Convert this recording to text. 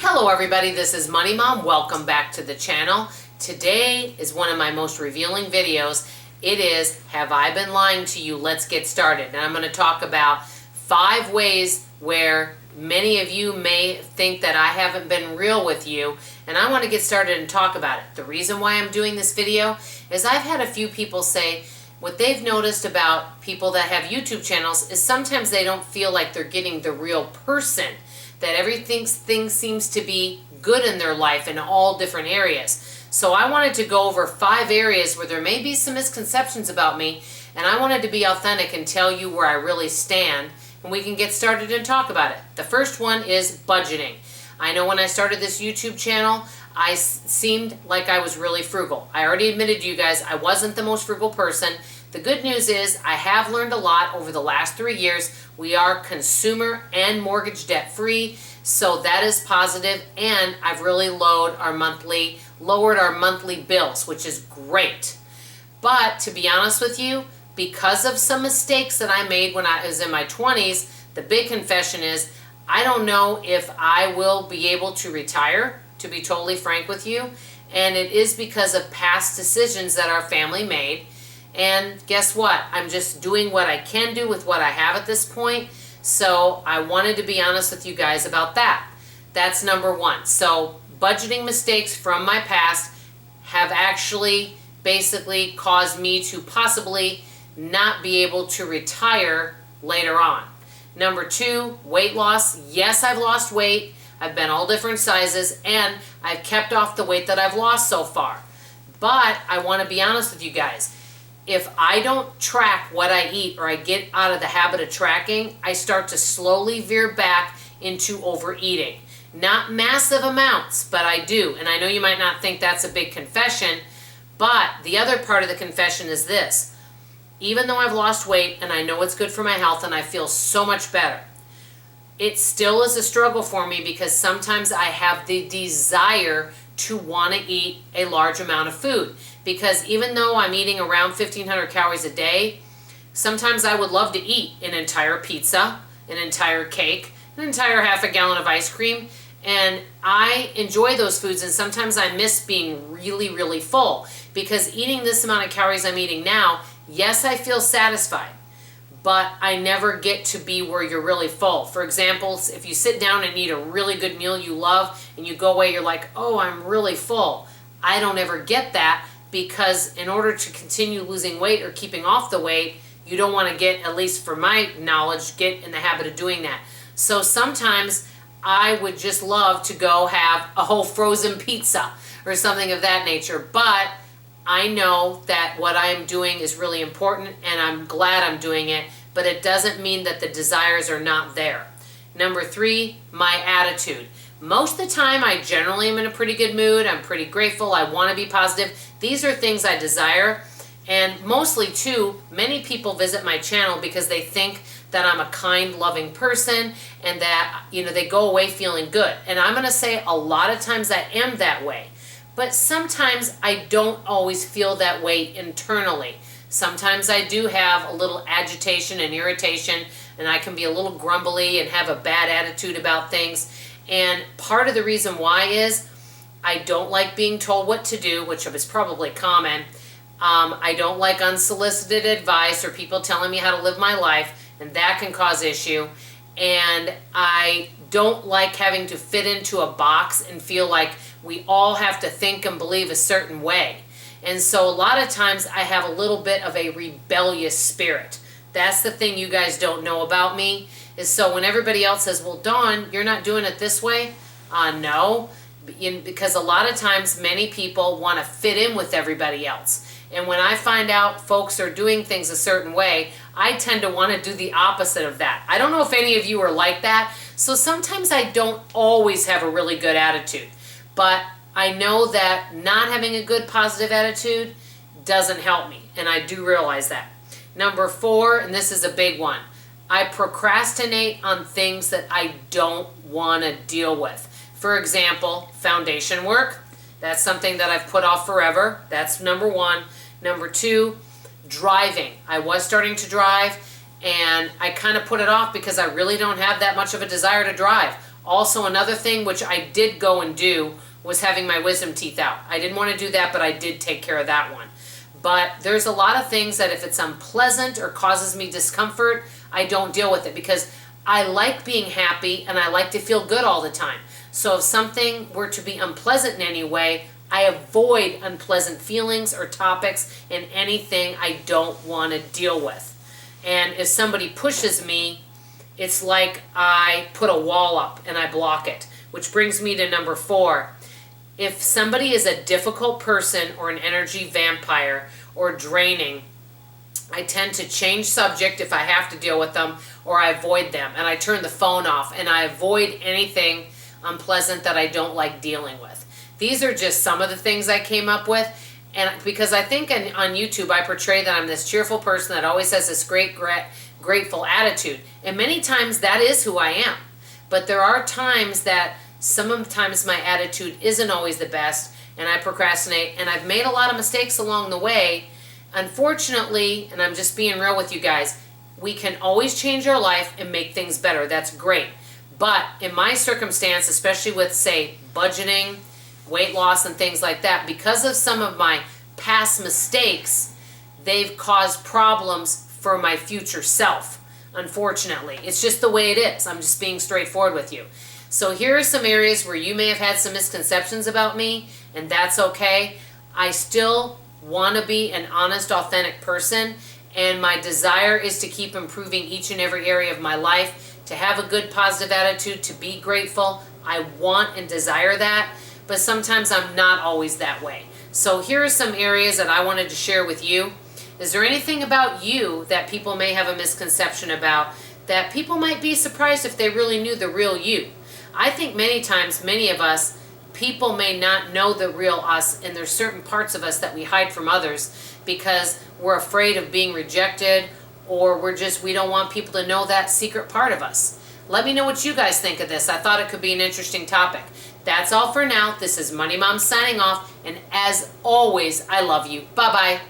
Hello everybody, this is Money Mom. Welcome back to the channel. Today is one of my most revealing videos. It is, Have I Been Lying to You? Let's get started. And I'm going to talk about 5 ways where many of you may think that I haven't been real with you, and I want to get started and talk about it. The reason why I'm doing this video is I've had a few people say what they've noticed about people that have YouTube channels is sometimes they don't feel like they're getting the real person, that everything seems to be good in their life in all different areas. So I wanted to go over 5 areas where there may be some misconceptions about me, and I wanted to be authentic and tell you where I really stand, and we can get started and talk about it. The first one is budgeting. I know when I started this YouTube channel, I seemed like I was really frugal. I already admitted to you guys I wasn't the most frugal person. The good news is I have learned a lot over the last 3 years. We are consumer and mortgage debt free, so that is positive, and I've really lowered our monthly bills, which is great. But to be honest with you, because of some mistakes that I made when I was in my 20s, the big confession is I don't know if I will be able to retire, to be totally frank with you, and it is because of past decisions that our family made. And guess what? I'm just doing what I can do with what I have at this point. So I wanted to be honest with you guys about that. That's number 1. So budgeting mistakes from my past have actually basically caused me to possibly not be able to retire later on. Number 2, weight loss. Yes, I've lost weight. I've been all different sizes, and I've kept off the weight that I've lost so far. But I want to be honest with you guys. If I don't track what I eat, or I get out of the habit of tracking, I start to slowly veer back into overeating. Not massive amounts, but I do. And I know you might not think that's a big confession, but the other part of the confession is this. Even though I've lost weight and I know it's good for my health and I feel so much better, it still is a struggle for me because sometimes I have the desire to want to eat a large amount of food. Because even though I'm eating around 1,500 calories a day, sometimes I would love to eat an entire pizza, an entire cake, an entire half a gallon of ice cream, and I enjoy those foods, and sometimes I miss being really, really full. Because eating this amount of calories I'm eating now, yes, I feel satisfied, but I never get to be where you're really full. For example, if you sit down and eat a really good meal you love, and you go away, you're like, oh, I'm really full. I don't ever get that, because in order to continue losing weight or keeping off the weight, you don't want to get, at least for my knowledge, get in the habit of doing that. So sometimes I would just love to go have a whole frozen pizza or something of that nature. But I know that what I'm doing is really important, and I'm glad I'm doing it, but it doesn't mean that the desires are not there. Number 3, my attitude. Most of the time, I generally am in a pretty good mood. I'm pretty grateful. I want to be positive. These are things I desire. And mostly, too, many people visit my channel because they think that I'm a kind, loving person and that, they go away feeling good. And I'm going to say a lot of times I am that way. But sometimes I don't always feel that way internally. Sometimes I do have a little agitation and irritation, and I can be a little grumbly and have a bad attitude about things. And part of the reason why is I don't like being told what to do, which is probably common. I don't like unsolicited advice or people telling me how to live my life, and that can cause issue. And I don't like having to fit into a box and feel like we all have to think and believe a certain way. And so a lot of times I have a little bit of a rebellious spirit. That's the thing you guys don't know about me. Is so when everybody else says, well, Dawn, you're not doing it this way? No, because a lot of times many people want to fit in with everybody else. And when I find out folks are doing things a certain way, I tend to want to do the opposite of that. I don't know if any of you are like that. So sometimes I don't always have a really good attitude. But I know that not having a good positive attitude doesn't help me. And I do realize that. Number 4, and this is a big one. I procrastinate on things that I don't want to deal with. For example, foundation work. That's something that I've put off forever. That's number 1. Number 2, driving. I was starting to drive, and I kind of put it off because I really don't have that much of a desire to drive. Also, another thing which I did go and do was having my wisdom teeth out. I didn't want to do that, but I did take care of that one. But there's a lot of things that if it's unpleasant or causes me discomfort, I don't deal with it because I like being happy and I like to feel good all the time. So if something were to be unpleasant in any way, I avoid unpleasant feelings or topics and anything I don't want to deal with. And if somebody pushes me, it's like I put a wall up and I block it. Which brings me to number 4. If somebody is a difficult person or an energy vampire or draining, I tend to change subject if I have to deal with them, or I avoid them. And I turn the phone off and I avoid anything unpleasant that I don't like dealing with. These are just some of the things I came up with. And because I think on YouTube I portray that I'm this cheerful person that always has this grateful attitude. And many times that is who I am. But there are times that sometimes my attitude isn't always the best and I procrastinate and I've made a lot of mistakes along the way. Unfortunately, and I'm just being real with you guys, we can always change our life and make things better. That's great. But in my circumstance, especially with, say, budgeting, weight loss and things like that, because of some of my past mistakes, they've caused problems for my future self, unfortunately. It's just the way it is. I'm just being straightforward with you. So here are some areas where you may have had some misconceptions about me, and that's okay. I still want to be an honest, authentic person, and my desire is to keep improving each and every area of my life, to have a good, positive attitude, to be grateful. I want and desire that, but sometimes I'm not always that way. So here are some areas that I wanted to share with you. Is there anything about you that people may have a misconception about, that people might be surprised if they really knew the real you? I think many times, many of us, people may not know the real us, and there's certain parts of us that we hide from others because we're afraid of being rejected, or we don't want people to know that secret part of us. Let me know what you guys think of this. I thought it could be an interesting topic. That's all for now. This is Money Mom signing off, and as always, I love you. Bye-bye.